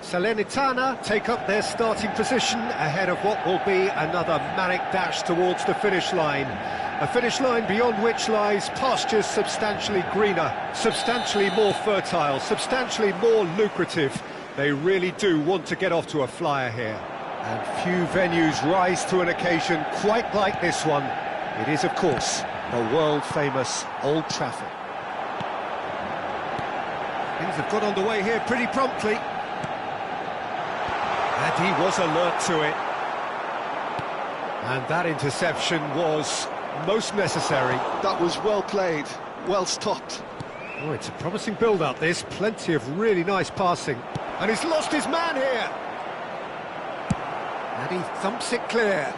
Salernitana take up their starting position ahead of what will be another manic dash towards the finish line. A finish line beyond which lies pastures substantially greener, substantially more fertile, substantially more lucrative. They really do want to get off to a flyer here. And few venues rise to an occasion quite like this one. It is, of course, the world-famous Old Trafford. Things have got underway here pretty promptly. And he was alert to it. And that interception was most necessary. That was well played, well stopped. Oh, it's a promising build-up, this. Plenty of really nice passing. And he's lost his man here. And he thumps it clear.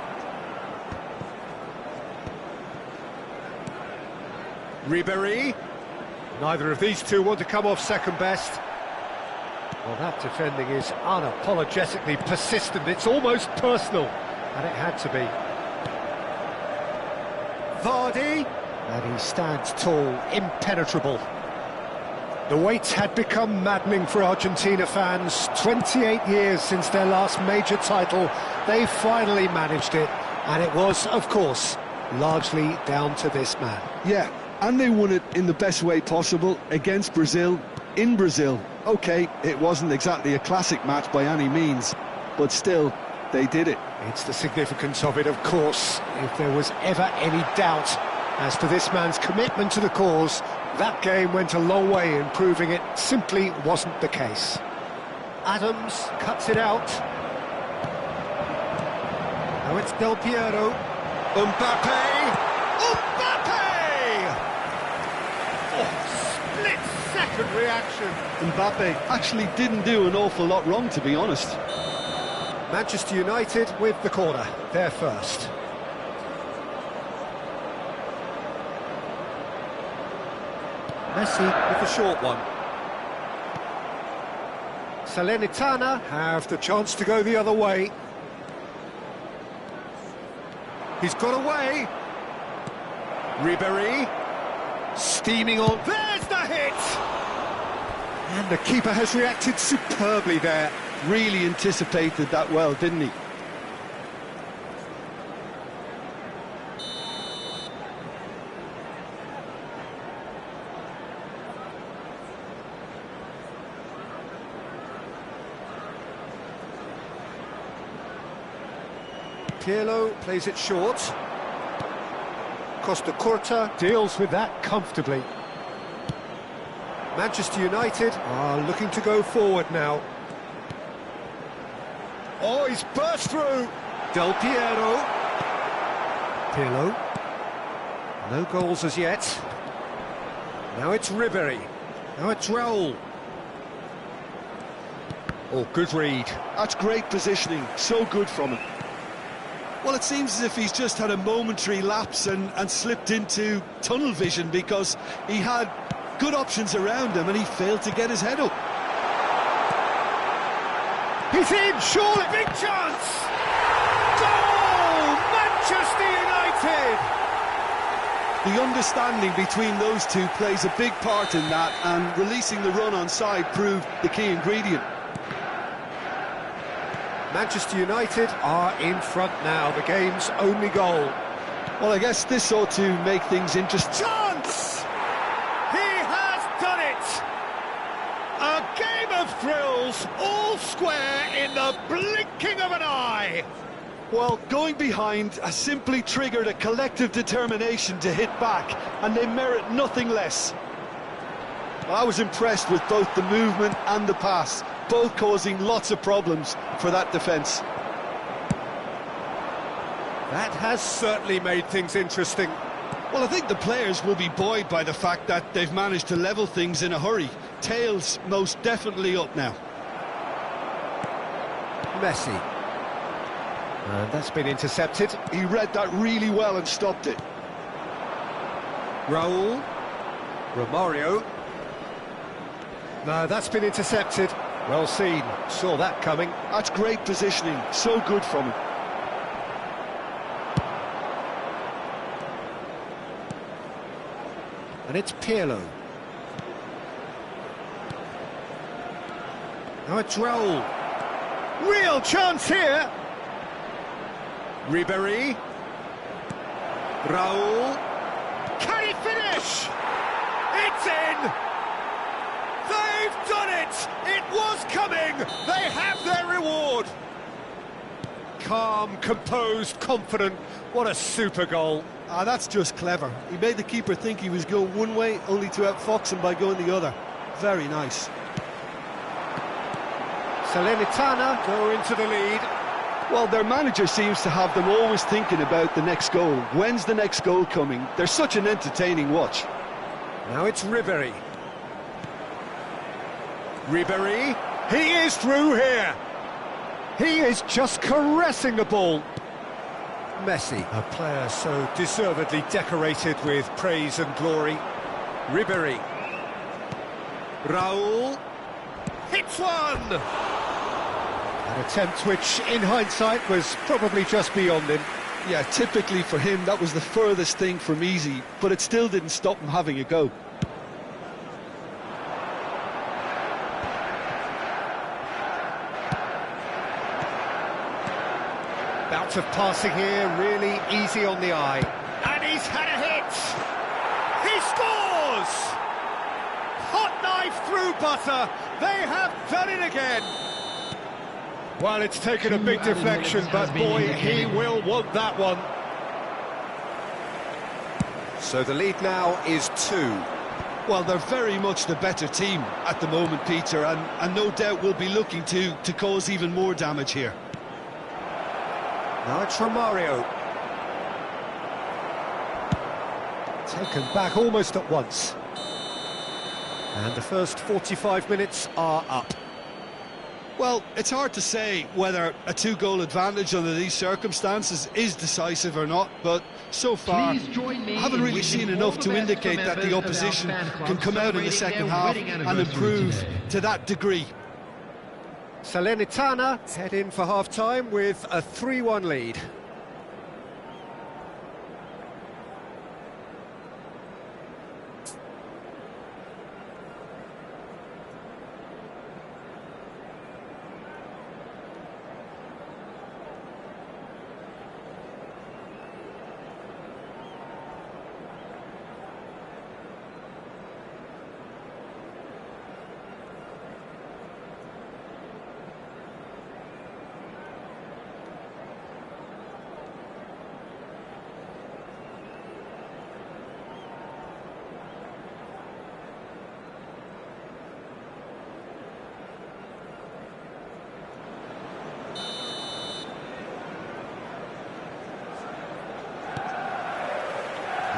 Ribéry. Neither of these two want to come off second best. Well, that defending is unapologetically persistent. It's almost personal. And it had to be. Vardy. And he stands tall, impenetrable. The wait had become maddening for Argentina fans. 28 years since their last major title. They finally managed it. And it was, of course, largely down to this man. Yeah, and they won it in the best way possible against Brazil, in Brazil. OK, it wasn't exactly a classic match by any means, but still, they did it. It's the significance of it, of course. If there was ever any doubt as to this man's commitment to the cause, that game went a long way in proving it simply wasn't the case. Adams cuts it out. Now it's Del Piero. Mbappe! Mbappe! Oh, split-second reaction. Mbappe actually didn't do an awful lot wrong, to be honest. Manchester United with the corner, they're first. Messi with the short one. Salernitana have the chance to go the other way. He's got away. Ribéry. Steaming on. There's the hit! And the keeper has reacted superbly there. Really anticipated that well, didn't he? Pirlo plays it short. Costa Curta deals with that comfortably. Manchester United are looking to go forward now. Oh, he's burst through! Del Piero. Pirlo. No goals as yet. Now it's Ribéry. Now it's Raul. Oh, good read. That's great positioning, so good from him. Well, it seems as if he's just had a momentary lapse and slipped into tunnel vision because he had good options around him and he failed to get his head up. He's in, surely, big chance! Goal! Manchester United! The understanding between those two plays a big part in that, and releasing the run on side proved the key ingredient. Manchester United are in front now, the game's only goal. Well, I guess this ought to make things interesting. Chance! He has done it! A game of thrills, all square in the blinking of an eye! Well, going behind has simply triggered a collective determination to hit back, and they merit nothing less. Well, I was impressed with both the movement and the pass, both causing lots of problems for that defence. That has certainly made things interesting. Well, I think the players will be buoyed by the fact that they've managed to level things in a hurry. Tails most definitely up now. Messi. And that's been intercepted. He read that really well and stopped it. Raul. Romario. No, that's been intercepted. Well seen. Saw that coming. That's great positioning. So good from him. And it's Pirlo. Now it's Raul. Real chance here. Ribéry. Raul. Can he finish? It's in! They've done it! It was coming! They have their reward! Calm, composed, confident. What a super goal. Ah, that's just clever. He made the keeper think he was going one way, only to outfox him by going the other. Very nice. Salernitana go into the lead. Well, their manager seems to have them always thinking about the next goal. When's the next goal coming? They're such an entertaining watch. Now it's Ribéry. Ribéry. He is through here. He is just caressing the ball. Messi, a player so deservedly decorated with praise and glory. Ribéry. Raul. Hits one! An attempt which, in hindsight, was probably just beyond him. Yeah, typically for him, that was the furthest thing from easy, but it still didn't stop him having a go. Bout of passing here, really easy on the eye. And he's had a hit! He scores! Hot knife through butter! They have done it again! Well, it's taken a big deflection, but boy, he will want that one. So the lead now is 2. Well, they're very much the better team at the moment, Peter, and no doubt will be looking to cause even more damage here. Now it's Romario. Taken back almost at once. And the first 45 minutes are up. Well, it's hard to say whether a 2-goal advantage under these circumstances is decisive or not, but so far, I haven't really seen enough to indicate that the opposition can come out in the second half and improve to that degree. Salernitana head in for half-time with a 3-1 lead.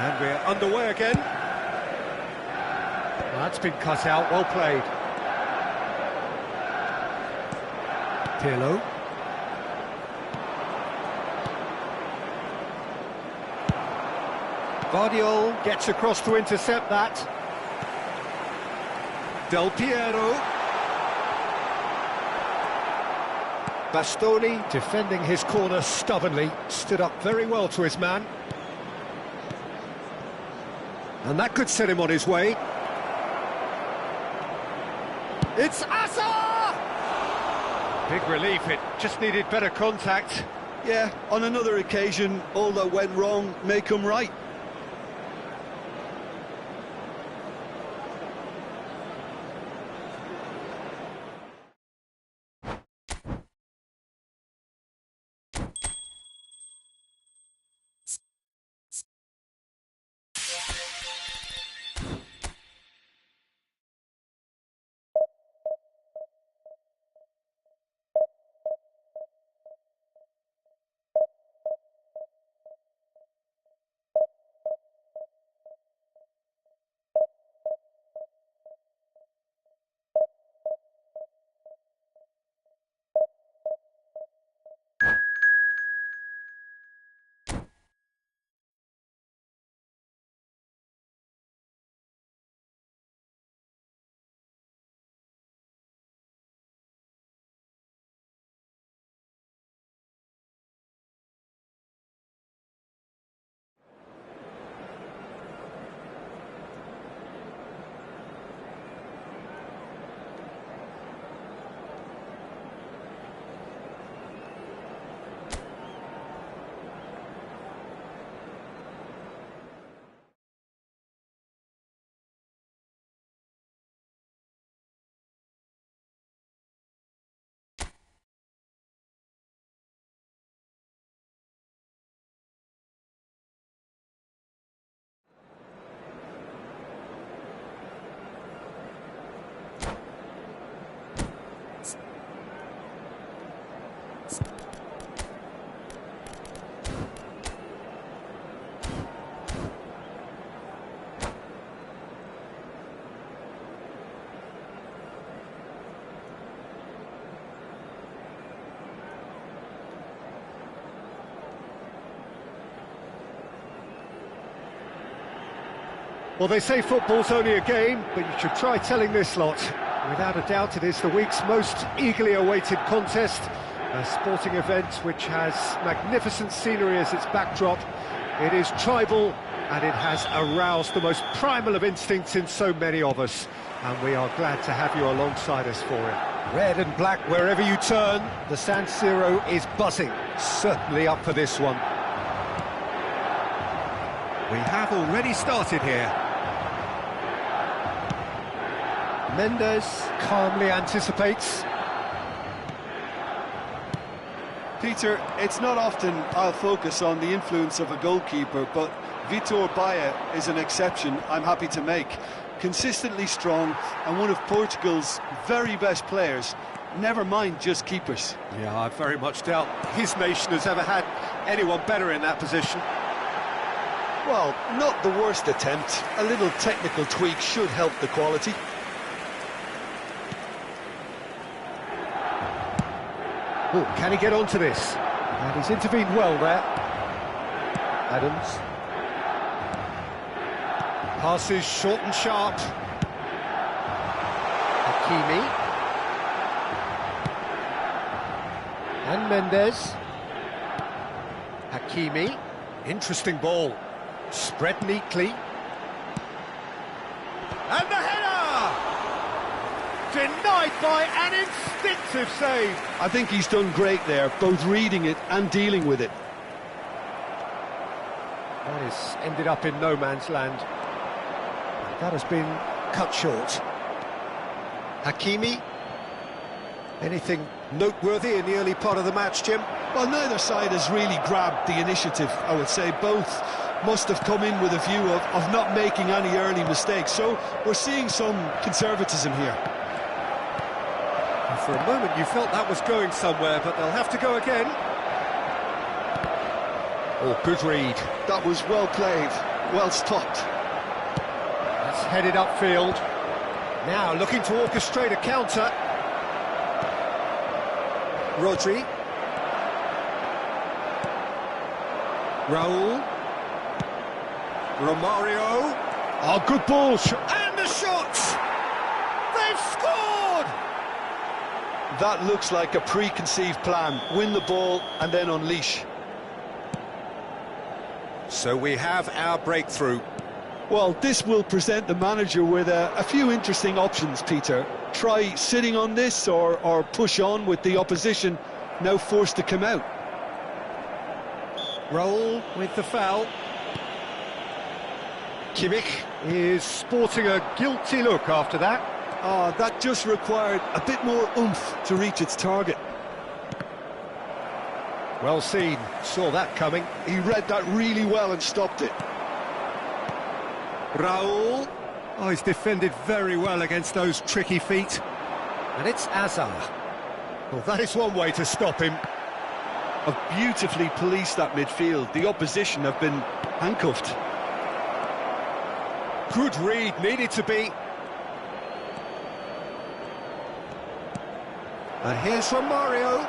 And we're underway again. That's been cut out, well played. Pirlo. Guardiola gets across to intercept that. Del Piero. Bastoni defending his corner stubbornly, stood up very well to his man. And that could set him on his way. It's Asa! Big relief, it just needed better contact. Yeah, on another occasion, all that went wrong may come right. Well, they say football's only a game, but you should try telling this lot. Without a doubt, it is the week's most eagerly awaited contest, a sporting event which has magnificent scenery as its backdrop. It is tribal, and it has aroused the most primal of instincts in so many of us, and we are glad to have you alongside us for it. Red and black wherever you turn, the San Siro is buzzing, certainly up for this one. We have already started here. Mendes calmly anticipates. Peter, it's not often I'll focus on the influence of a goalkeeper, but Vitor Baia is an exception I'm happy to make. Consistently strong and one of Portugal's very best players, never mind just keepers. Yeah, I very much doubt his nation has ever had anyone better in that position. Well, not the worst attempt. A little technical tweak should help the quality. Oh, can he get onto this? And he's intervened well there. Adams. Passes short and sharp. Hakimi. And Mendes. Hakimi. Interesting ball. Spread neatly. And the header! Denied by an instinctive save. I think he's done great there, both reading it and dealing with it. That has ended up in no man's land. That has been cut short. Hakimi. Anything noteworthy in the early part of the match, Jim? Well, neither side has really grabbed the initiative, I would say. Both must have come in with a view of not making any early mistakes. So we're seeing some conservatism here. And for a moment you felt that was going somewhere, but they'll have to go again. Oh, good read. That was well played, well stopped. That's headed upfield. Now looking to orchestrate a counter. Rodri. Raul. Romario. Oh, good ball. And the shot! They've scored! That looks like a preconceived plan. Win the ball and then unleash. So we have our breakthrough. Well, this will present the manager with a few interesting options, Peter. Try sitting on this or push on with the opposition now forced to come out. Raul with the foul. Kimmich is sporting a guilty look after that. That just required a bit more oomph to reach its target. Well seen, saw that coming. He read that really well and stopped it. Raul. Oh, he's defended very well against those tricky feet. And it's Azar. Well, that is one way to stop him. Have beautifully policed that midfield. The opposition have been handcuffed. Good read, needed to be. And here's Romario.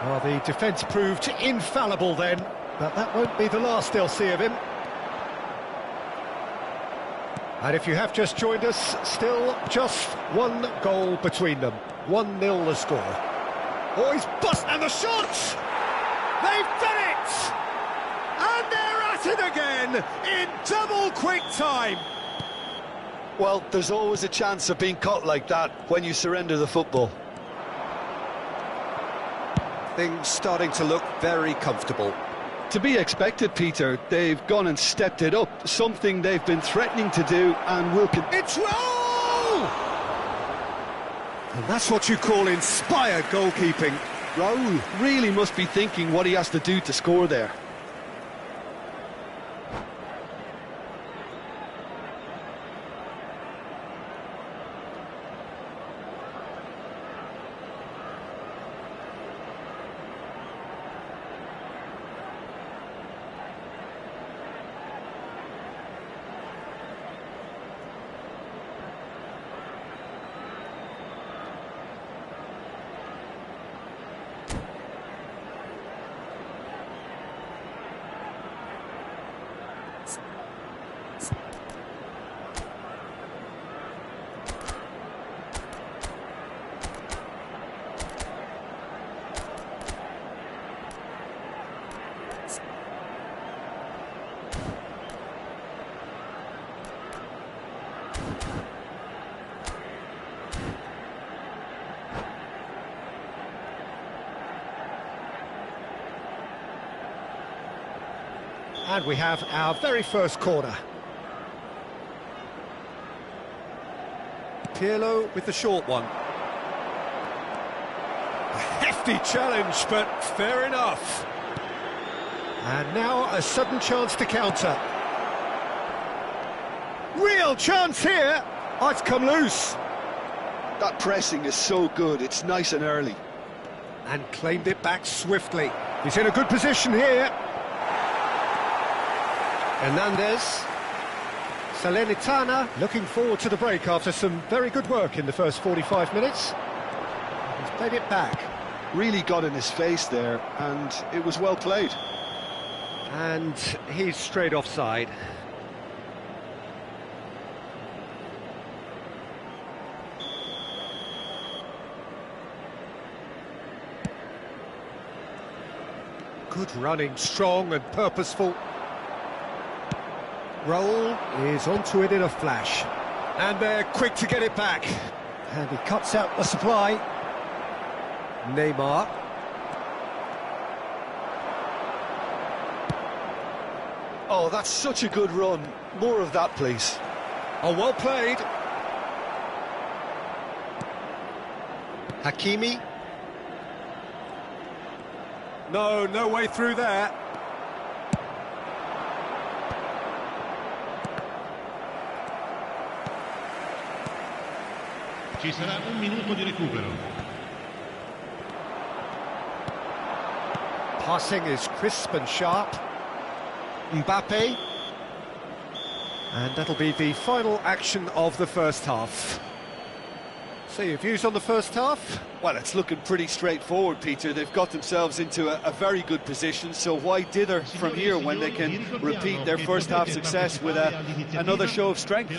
Well, the defence proved infallible then, but that won't be the last they'll see of him. And if you have just joined us, still just one goal between them. 1-0 the score. Oh, he's bust, and the shot! They've done it! And they're at it again, in double quick time! Well, there's always a chance of being caught like that when you surrender the football. Things starting to look very comfortable. To be expected, Peter. They've gone and stepped it up, something they've been threatening to do and will continue. It's Raul! And that's what you call inspired goalkeeping. Raul really must be thinking what he has to do to score there. And we have our very first corner. Pirlo with the short one. A hefty challenge, but fair enough. And now a sudden chance to counter. Real chance here. Oh, it's come loose. That pressing is so good, it's nice and early. And claimed it back swiftly. He's in a good position here. Hernandez. Salernitana looking forward to the break after some very good work in the first 45 minutes. He's played it back. Really got in his face there, and it was well played. And he's straight offside. Good running, strong and purposeful. Roll is onto it in a flash. And they're quick to get it back. And he cuts out the supply. Neymar. Oh, that's such a good run. More of that, please. Oh, well played. Hakimi. No way through there. Ci sarà un minuto di recupero. Passing is crisp and sharp. Mbappe. And that'll be the final action of the first half. So your views on the first half? Well, it's looking pretty straightforward, Peter. They've got themselves into a very good position, so why dither from here when they can repeat their first half success with another show of strength?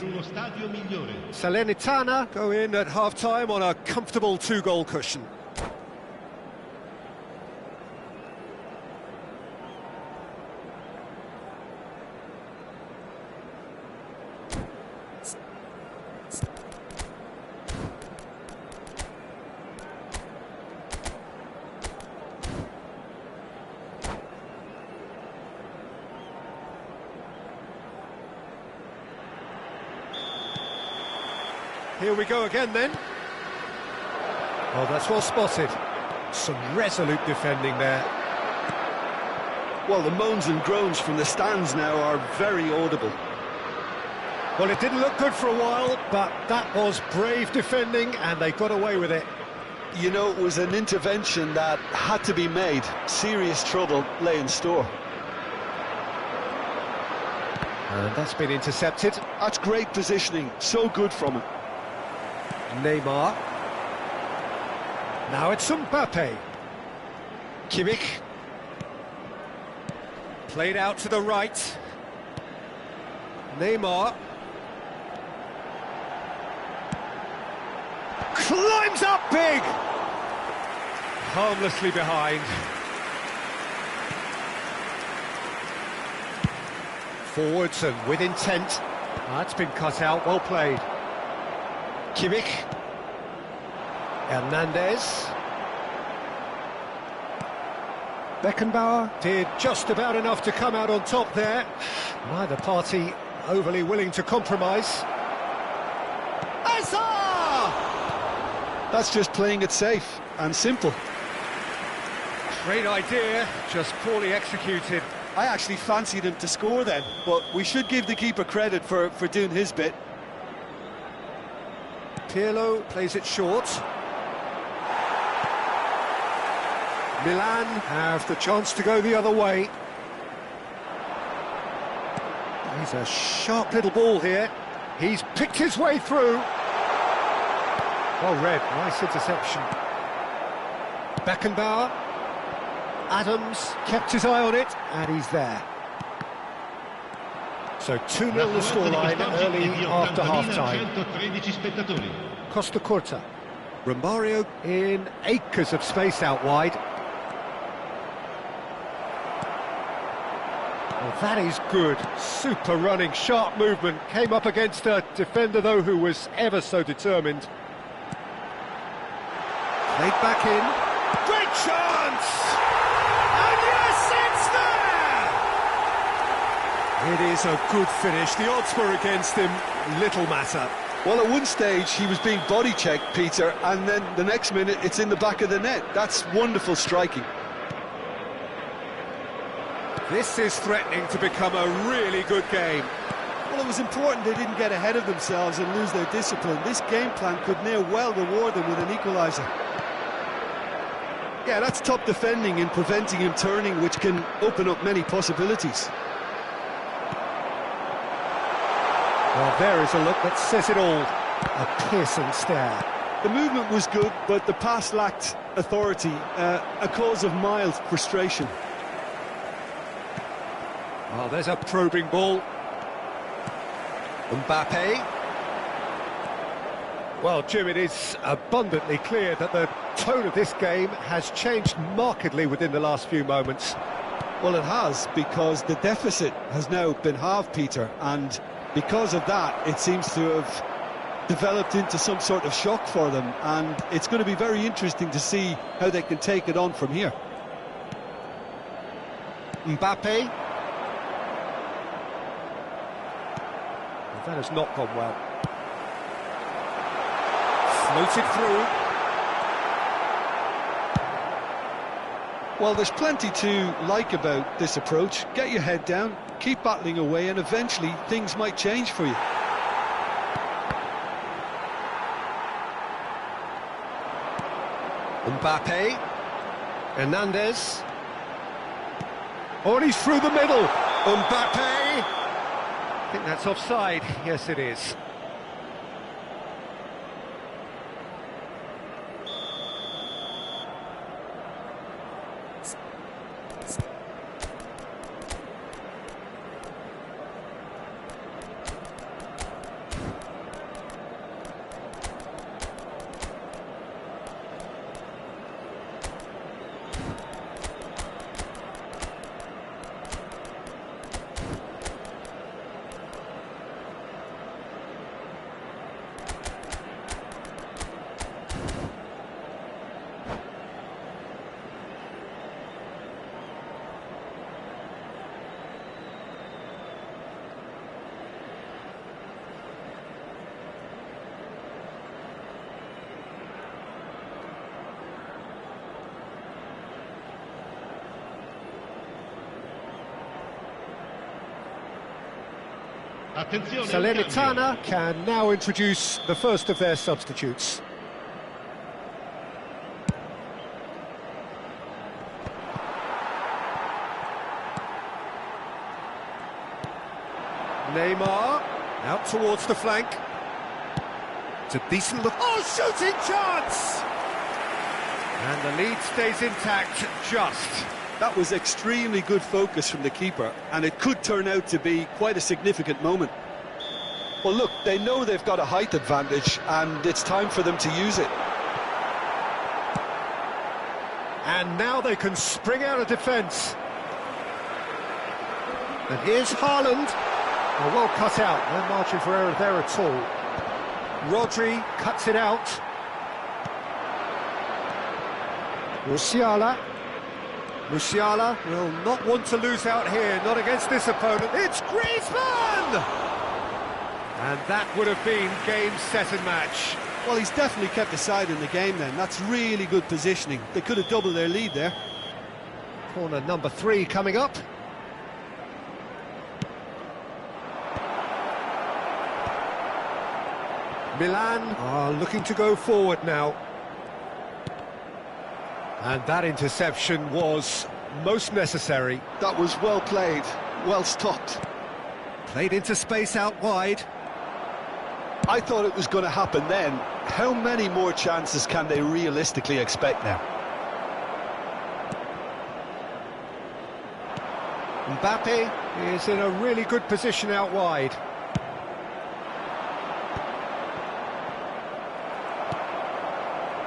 Salernitana go in at half-time on a comfortable 2-goal cushion. Here we go again then. Oh, that's well spotted. Some resolute defending there. Well, the moans and groans from the stands now are very audible. Well, it didn't look good for a while, but that was brave defending and they got away with it. You know, it was an intervention that had to be made. Serious trouble lay in store. And that's been intercepted. That's great positioning, so good from him. Neymar. Now it's Mbappe. Kimmich. Played out to the right. Neymar. Climbs up big! Harmlessly behind. Forwards and with intent. That's been cut out, well played. Kimmich. Hernandez. Beckenbauer did just about enough to come out on top there. Neither party overly willing to compromise. Hazard! That's just playing it safe and simple. Great idea, just poorly executed. I actually fancied him to score then, but we should give the keeper credit for doing his bit. Pirlo plays it short. Milan have the chance to go the other way. He's a sharp little ball here. He's picked his way through. Well read, nice interception. Beckenbauer. Adams kept his eye on it, and he's there. So 2-0 the scoreline early after half-time. Costa Curta. Romario in acres of space out wide. Well, that is good. Super running, sharp movement. Came up against a defender, though, who was ever so determined. Played back in. Great chance! And yes, it's there! It is a good finish. The odds were against him. Little matter. Well, at one stage he was being body-checked, Peter, and then the next minute it's in the back of the net. That's wonderful striking. This is threatening to become a really good game. Well, it was important they didn't get ahead of themselves and lose their discipline. This game plan could now well reward them with an equaliser. Yeah, that's top defending and preventing him turning, which can open up many possibilities. Well, there is a look that says it all. A piercing stare. The movement was good, but the pass lacked authority, a cause of mild frustration. Well, there's a probing ball. Mbappe. Well, Jim, it is abundantly clear that the tone of this game has changed markedly within the last few moments. Well, it has, because the deficit has now been halved, Peter, and because of that, it seems to have developed into some sort of shock for them, and it's going to be very interesting to see how they can take it on from here. Mbappe. That has not gone well. Floated through. Well, there's plenty to like about this approach. Get your head down, keep battling away, and eventually things might change for you. Mbappe. Hernandez. Oh, and he's through the middle. Mbappe. I think that's offside. Yes, it is. Attenzione, Salernitana can now introduce the first of their substitutes. Neymar out towards the flank. It's a decent look. Oh, shooting chance! And the lead stays intact, just. That was extremely good focus from the keeper, and it could turn out to be quite a significant moment. Well, look, they know they've got a height advantage, and it's time for them to use it. And now they can spring out of defence. And here's Haaland. Oh, well cut out, no margin for error there at all. Rodri cuts it out. Musiala. Musiala will not want to lose out here, not against this opponent. It's Griezmann! And that would have been game, set and match. Well, he's definitely kept the side in the game then. That's really good positioning. They could have doubled their lead there. Corner number 3 coming up. Milan are looking to go forward now. And that interception was most necessary. That was well played, well stopped. Played into space out wide. I thought it was going to happen then. How many more chances can they realistically expect now? Mbappe is in a really good position out wide.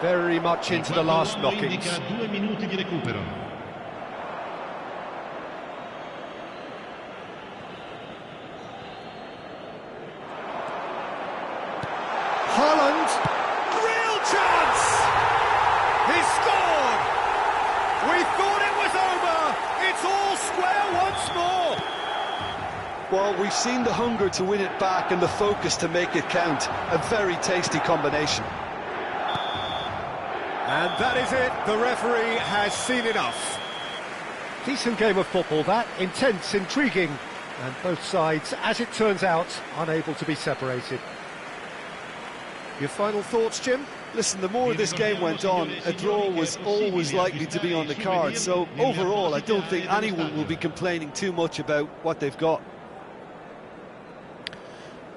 Very much into the last knockings. 2 minuti di recupero. Haaland, real chance! He scored! We thought it was over! It's all square once more! Well, we've seen the hunger to win it back and the focus to make it count. A very tasty combination. And that is it. The referee has seen enough. Decent game of football, that. Intense, intriguing. And both sides, as it turns out, unable to be separated. Your final thoughts, Jim? Listen, the more this game went on, a draw was always likely to be on the card. So overall, I don't think anyone will be complaining too much about what they've got.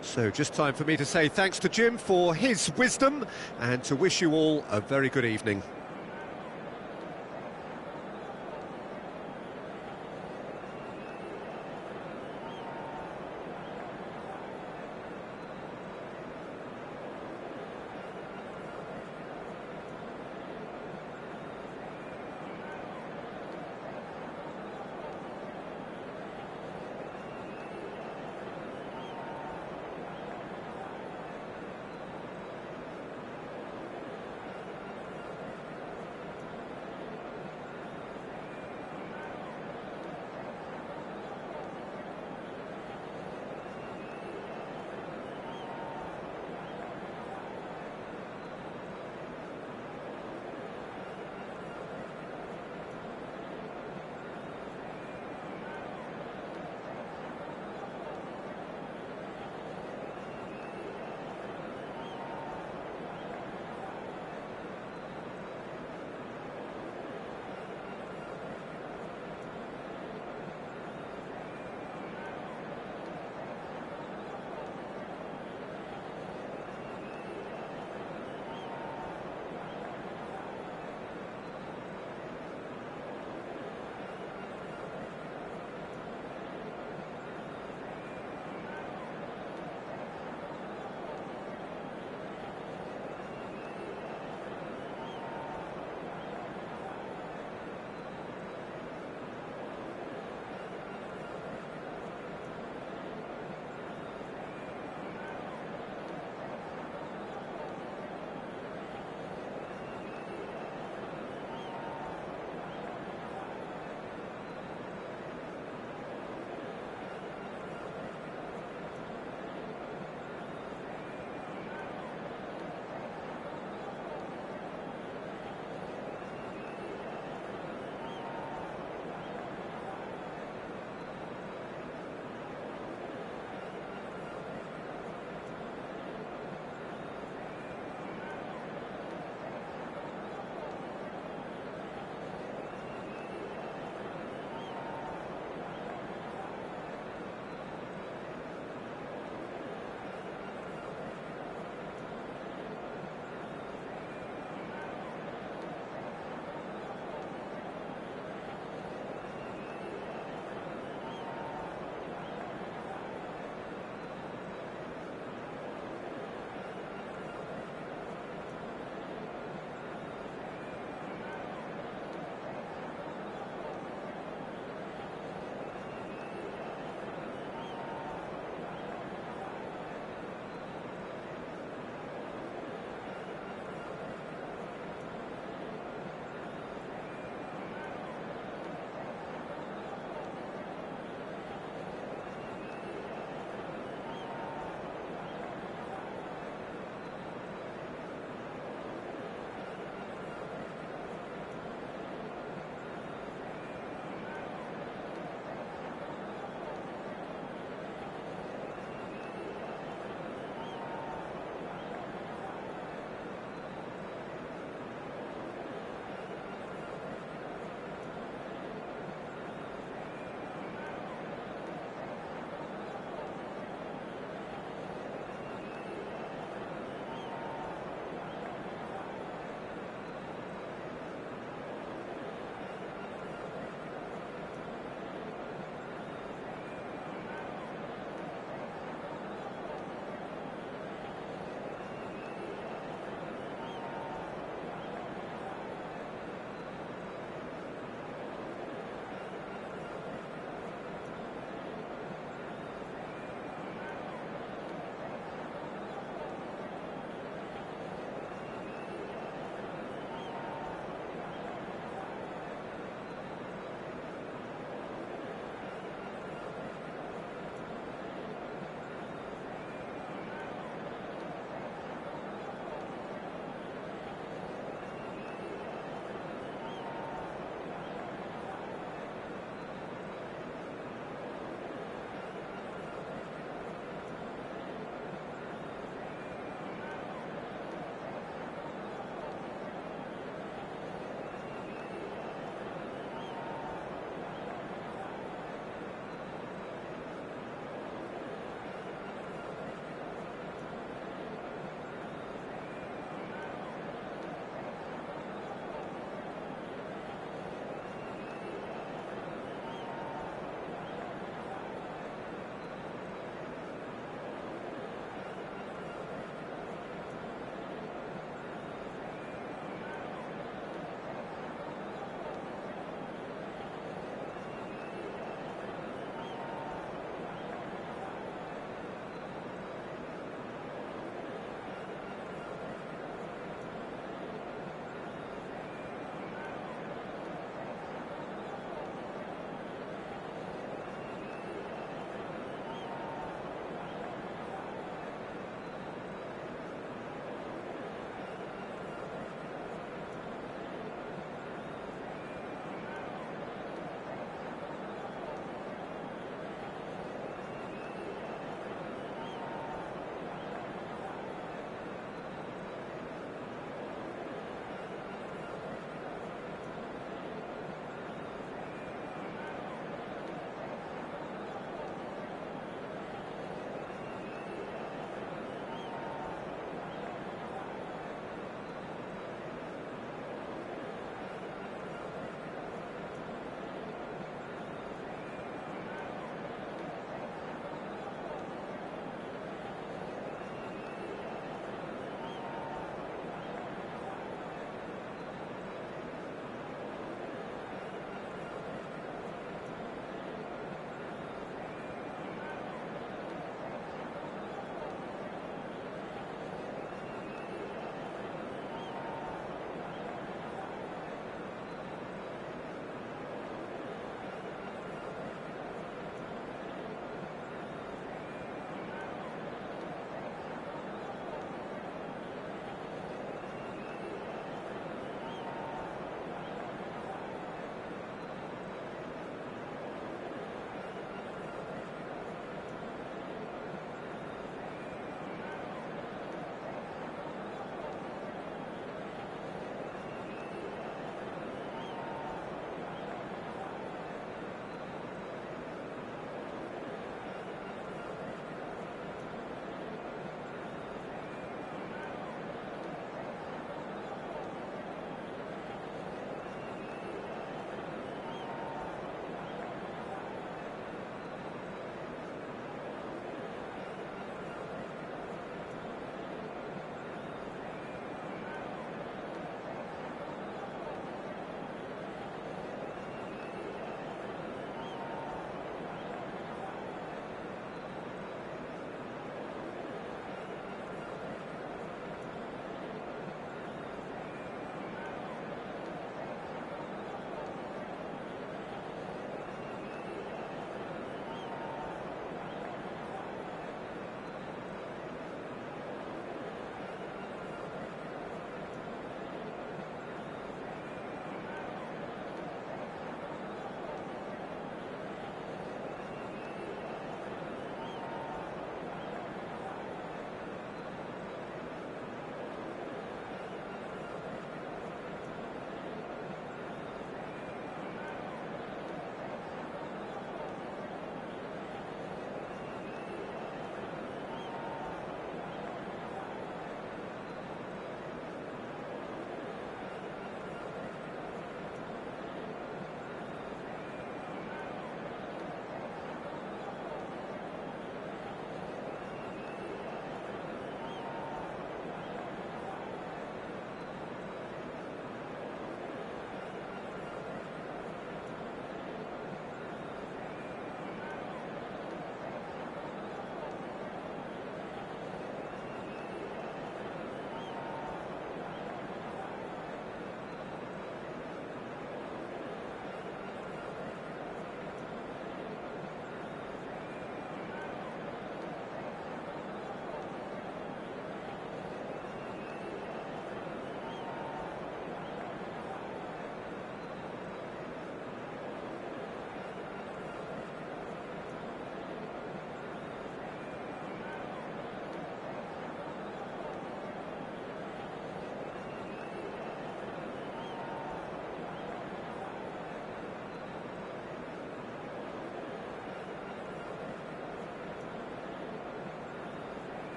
So just time for me to say thanks to Jim for his wisdom and to wish you all a very good evening.